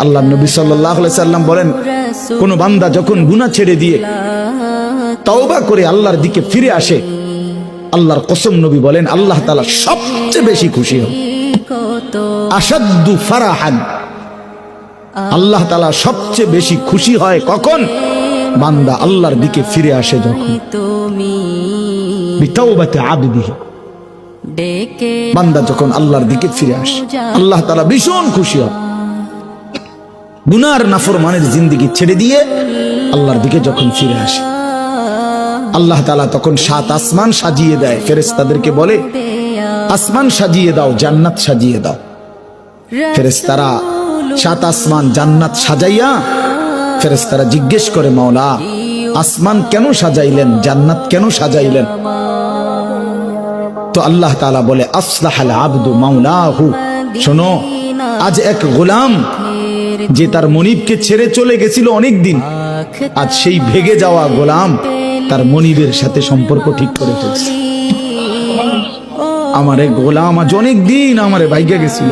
আল্লাহ নবী সাল্লাল্লাহু আলাইহি সাল্লাম বলেন, কোন বান্দা যখন গুনাহ ছেড়ে দিয়ে তওবা করে আল্লাহর দিকে ফিরে আসে, আল্লাহর কসম নবী বলেন আল্লাহ তাআলা সবচেয়ে বেশি খুশি হন। আশাদ্দু ফারাহান, আল্লাহ তাআলা সবচেয়ে বেশি খুশি হয় কখন? বান্দা আল্লাহর দিকে ফিরে আসে যখন। বিতাওবাতি আবদিহি, বান্দা যখন আল্লাহর দিকে ফিরে আসে আল্লাহ তাআলা ভীষণ খুশি হয়। গুনার নাফরমানের জিন্দেগি ছেড়ে দিয়ে আল্লাহর দিকে যখন ফিরে আসে, আল্লাহ তাআলা তখন 7 আসমান সাজিয়ে দেয়, ফেরেশতাদেরকে বলে আসমান সাজিয়ে দাও, জান্নাত সাজিয়ে দাও। ফেরেশতারা 7 আসমান জান্নাত সাজাইয়া ফেরেশতারা জিজ্ঞেস করে, মাওলা আসমান কেন সাজাইলেন, জান্নাত কেন সাজাইলেন? তো আল্লাহ তাআলা বলে আসলাহাল আবদু মাওলাহু, শোনো আজ এক গোলাম যে তার মনিবকে ছেড়ে চলে গেছিল অনেক দিন, আজ সেই ভেগে যাওয়া গোলাম তার মনিবের সাথে সম্পর্ক ঠিক করে ফেলছে। আমার এক গোলাম আজ অনেক দিন আমারে ভাইগা গেছিল।